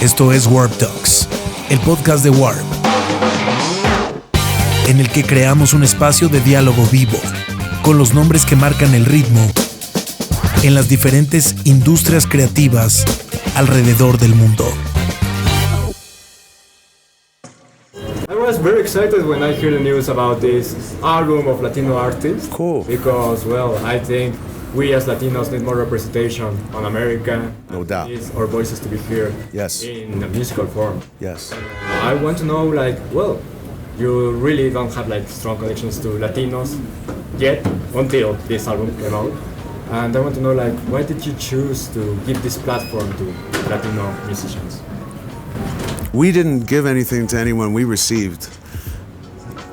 Esto es Warp Talks, el podcast de Warp, en el que creamos un espacio de diálogo vivo con los nombres que marcan el ritmo en las diferentes industrias creativas alrededor del mundo. I was very excited when I heard the news about this album of Latino artists. Cool. Because, well, I think we as Latinos need more representation on America. No doubt. Need our voices to be heard. Yes. In a musical form. Yes. I want to know, you really don't have strong connections to Latinos yet until this album came out. And I want to know, why did you choose to give this platform to Latino musicians? We didn't give anything to anyone we received.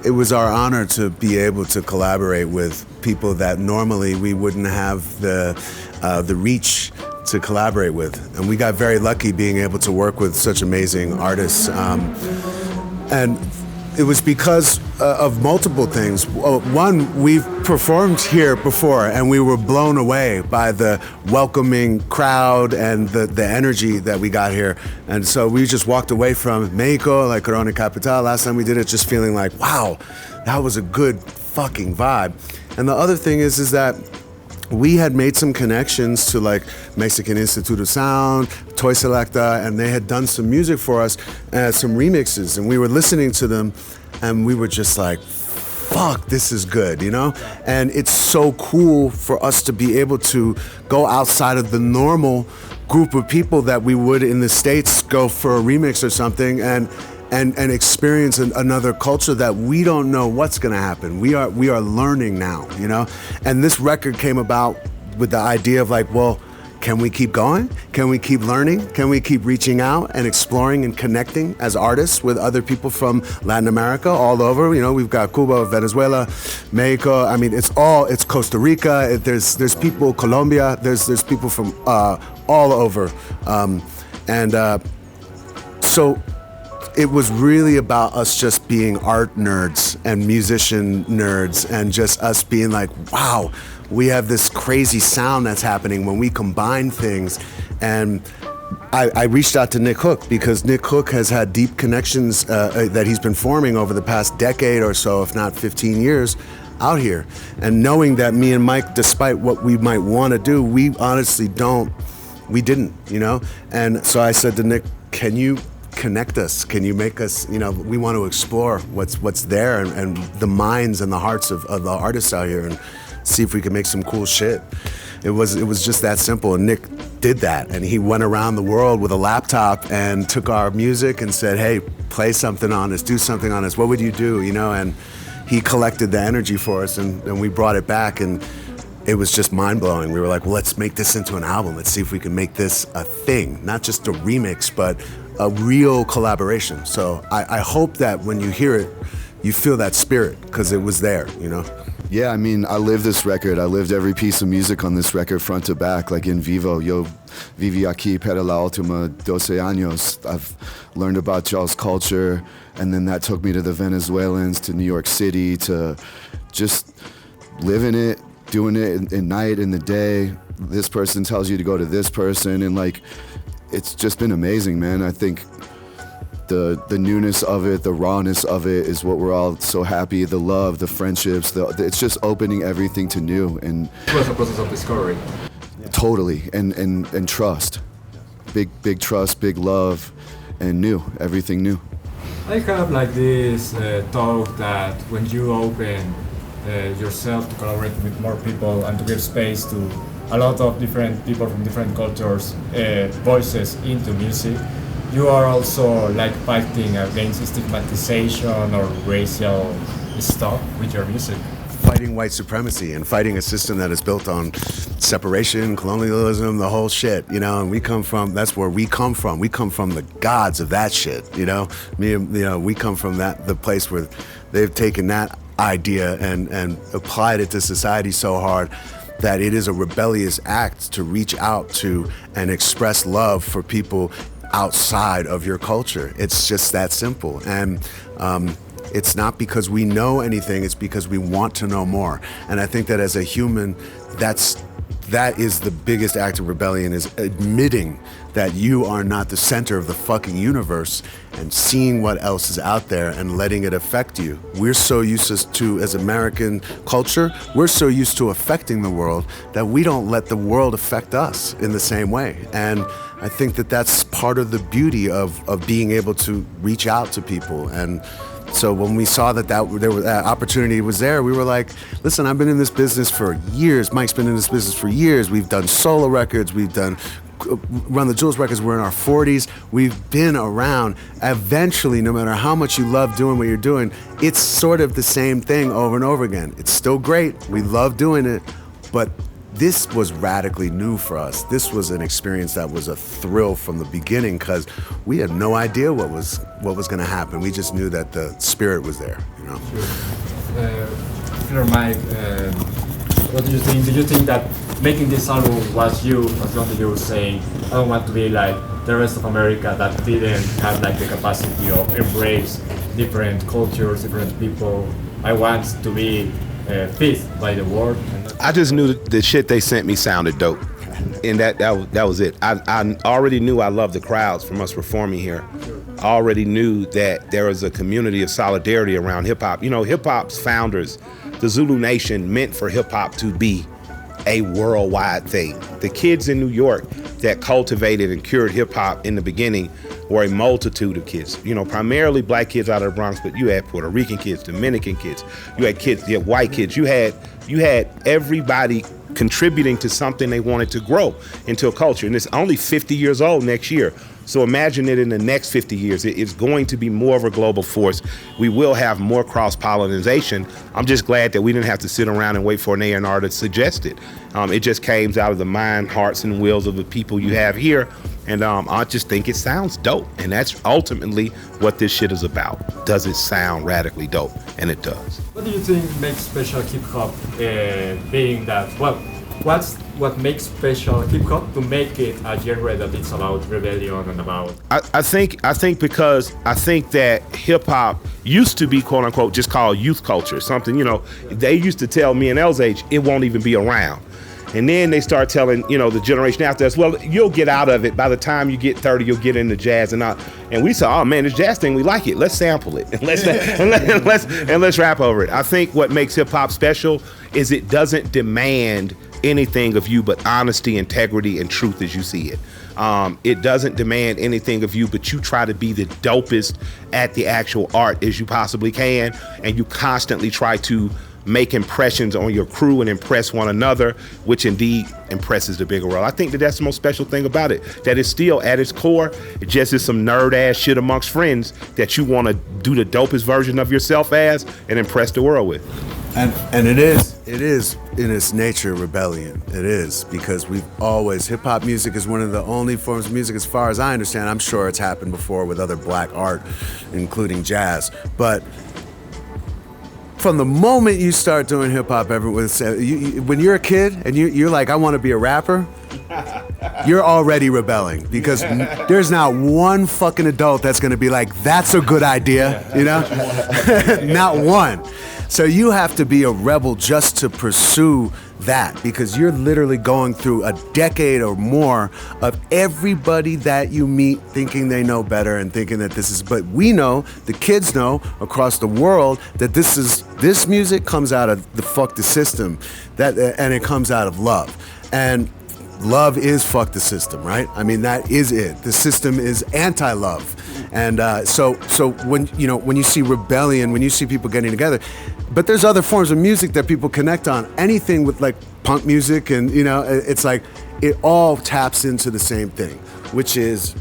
It was our honor to be able to collaborate with people that normally we wouldn't have the reach to collaborate with. And we got very lucky being able to work with such amazing artists. And it was because of multiple things. One, we've performed here before and we were blown away by the welcoming crowd and the energy that we got here. And so we just walked away from Mexico, like Corona Capital, last time we did it, just feeling like, wow, that was a good fucking vibe. And the other thing is that we had made some connections to Mexican Institute of Sound, Toy Selecta, and they had done some music for us, some remixes, and we were listening to them, and we were just like, fuck, this is good, you know? And it's so cool for us to be able to go outside of the normal group of people that we would in the States go for a remix or something, and experience another culture that we don't know what's gonna happen. We are learning now, you know? And this record came about with the idea of can we keep going? Can we keep learning? Can we keep reaching out and exploring and connecting as artists with other people from Latin America all over? You know, we've got Cuba, Venezuela, Mexico. I mean, it's Costa Rica. There's people, Colombia. There's people from all over. So it was really about us just being art nerds and musician nerds and just us being like, wow, we have this crazy sound that's happening when we combine things. And I reached out to Nick Hook because Nick Hook has had deep connections that he's been forming over the past decade or so, if not 15 years, out here. And knowing that me and Mike, despite what we might want to do, we honestly didn't, you know? And so I said to Nick, can you connect us? Can you make us, we want to explore what's there and the minds and the hearts of the artists out here and see if we can make some cool shit. It was just that simple. And Nick did that. And he went around the world with a laptop and took our music and said, hey, play something on us, do something on us. What would you do? And he collected the energy for us and we brought it back, and it was just mind-blowing. We were like, well, let's make this into an album. Let's see if we can make this a thing, not just a remix, but a real collaboration. So I hope that when you hear it, you feel that spirit, because it was there, Yeah, I mean, I lived this record. I lived every piece of music on this record front to back, like in vivo. Yo viví aquí para la última 12 años. I've learned about y'all's culture, and then that took me to the Venezuelans, to New York City, to just living it, doing it at night, in the day. This person tells you to go to this person, and it's just been amazing, man. I think the newness of it, the rawness of it is what we're all so happy. The love, the friendships, it's just opening everything to new. And it was a process of discovery. Totally, and trust. Big trust, big love, and everything new. I have this thought that when you open yourself to collaborate with more people and to give space to a lot of different people from different cultures, voices into music, you are also fighting against stigmatization or racial stuff with your music. Fighting white supremacy and fighting a system that is built on separation, colonialism, the whole shit, and that's where we come from. We come from the gods of that shit, we come from the place where they've taken that idea and applied it to society so hard that it is a rebellious act to reach out to and express love for people outside of your culture. It's just that simple. And it's not because we know anything, it's because we want to know more. And I think that as a human, that's that is the biggest act of rebellion, is admitting that you are not the center of the fucking universe and seeing what else is out there and letting it affect you. We're so used to, as American culture, we're so used to affecting the world that we don't let the world affect us in the same way. And I think that that's part of the beauty of being able to reach out to people. And so when we saw that opportunity was there, we were like, listen, I've been in this business for years. Mike's been in this business for years. We've done solo records. We've done Run the Jewels records. We're in our 40s. We've been around. Eventually, no matter how much you love doing what you're doing, it's sort of the same thing over and over again. It's still great. We love doing it. But this was radically new for us. This was an experience that was a thrill from the beginning because we had no idea what was going to happen. We just knew that the spirit was there, you know. Sure. Mike, what do you think? Do you think that making this album was you saying, I don't want to be like the rest of America that didn't have like the capacity of embrace different cultures, different people. I want to be fit by the world. I just knew the shit they sent me sounded dope, and that was it. I already knew I loved the crowds from us performing here. I already knew that there was a community of solidarity around hip hop. You know, hip hop's founders, the Zulu Nation, meant for hip hop to be a worldwide thing. The kids in New York that cultivated and cured hip hop in the beginning were a multitude of kids. You know, primarily black kids out of the Bronx, but you had Puerto Rican kids, Dominican kids, you had white kids, you had everybody contributing to something they wanted to grow into a culture. And it's only 50 years old next year. So imagine it in the next 50 years. It's going to be more of a global force. We will have more cross-pollination. I'm just glad that we didn't have to sit around and wait for an A&R to suggest it. It just came out of the mind, hearts, and wills of the people you have here. And I just think it sounds dope. And that's ultimately what this shit is about. Does it sound radically dope? And it does. What do you think makes special hip-hop being that, well, what makes special hip-hop to make it a genre that it's about rebellion and about... I think that hip-hop used to be, quote-unquote, just called youth culture. Something, you know, they used to tell me in L's age, it won't even be around. And then they start telling, you know, the generation after us, well, you'll get out of it. By the time you get 30, you'll get into jazz and all. And we said, oh man, this jazz thing, we like it. Let's sample it. And let's rap over it. I think what makes hip hop special is it doesn't demand anything of you but honesty, integrity, and truth as you see it. It doesn't demand anything of you, but you try to be the dopest at the actual art as you possibly can. And you constantly try to make impressions on your crew and impress one another, which indeed impresses the bigger world. I think that that's the most special thing about it, that it's still at its core, it just is some nerd ass shit amongst friends that you want to do the dopest version of yourself as and impress the world with. And it is in its nature rebellion. It is, because we've always, hip hop music is one of the only forms of music, as far as I understand. I'm sure it's happened before with other black art, including jazz, but from the moment you start doing hip hop, everyone when you're a kid and you're like, I want to be a rapper, you're already rebelling, because there's not one fucking adult that's going to be like, that's a good idea, you know? Not one. So you have to be a rebel just to pursue that, because you're literally going through a decade or more of everybody that you meet thinking they know better and thinking that this is, but we know, the kids know across the world that this music comes out of the fuck the system, and it comes out of love. And love is fuck the system, right? I mean, that is it. The system is anti-love. And so when you see rebellion, when you see people getting together, but there's other forms of music that people connect on. Anything with like punk music, and you know, it's like it all taps into the same thing, which is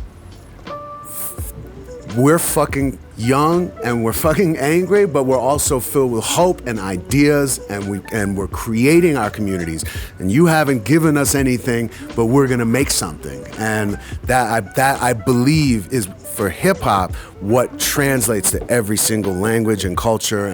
we're fucking young and we're fucking angry, but we're also filled with hope and ideas, and we're creating our communities. And you haven't given us anything, but we're gonna make something. And that I believe is, for hip hop, what translates to every single language and culture.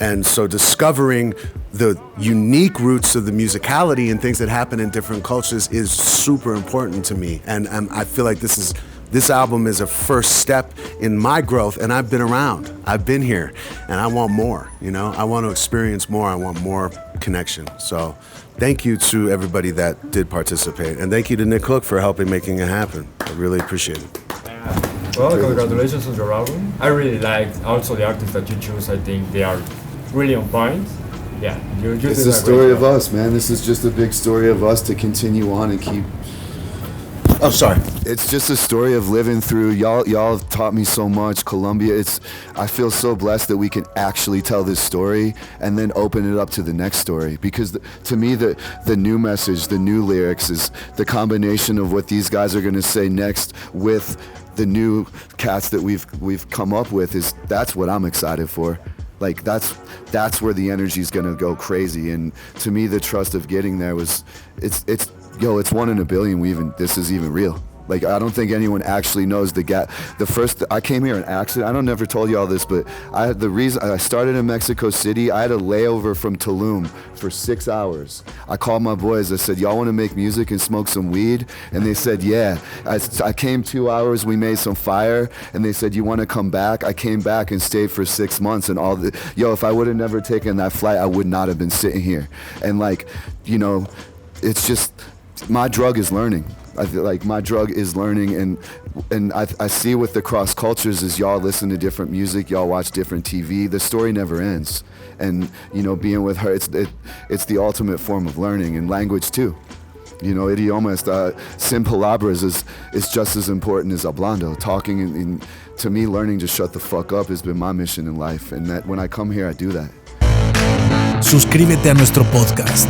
And so discovering the unique roots of the musicality and things that happen in different cultures is super important to me. And I feel like this album is a first step in my growth, and I've been around. I've been here, and I want more, you know? I want to experience more. I want more connection. So thank you to everybody that did participate. And thank you to Nick Cook for helping making it happen. I really appreciate it. Well, congratulations on your album. I really liked also the artists that you choose. I think they are really on point. Yeah, you it's a story of us, man. This is just a big story of us to continue on and keep. Oh, sorry. It's just a story of living through. Y'all have taught me so much. Colombia. I feel so blessed that we can actually tell this story and then open it up to the next story. Because to me, the new message, the new lyrics is the combination of what these guys are gonna say next with the new cats that we've come up with. That's what I'm excited for. Like that's where the energy's gonna go crazy. And to me, the trust of getting there was it's 1 in a billion. This is even real. Like, I don't think anyone actually knows the gap. I came here in accident. I don't never told you all this, but the reason I started in Mexico City, I had a layover from Tulum for 6 hours. I called my boys. I said, y'all want to make music and smoke some weed? And they said, yeah. I came 2 hours. We made some fire. And they said, you want to come back? I came back and stayed for 6 months. And if I would have never taken that flight, I would not have been sitting here. And like, it's just, my drug is learning. I feel like my drug is learning, and I see with the cross cultures is y'all listen to different music, y'all watch different TV. The story never ends, and being with her, it's the ultimate form of learning, and language too. Idiomas, sin palabras is just as important as hablando. Talking, and to me, learning to shut the fuck up has been my mission in life, and that when I come here, I do that. Suscríbete a nuestro podcast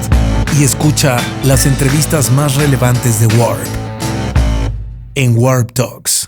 y escucha las entrevistas más relevantes de Warp en Warp Talks.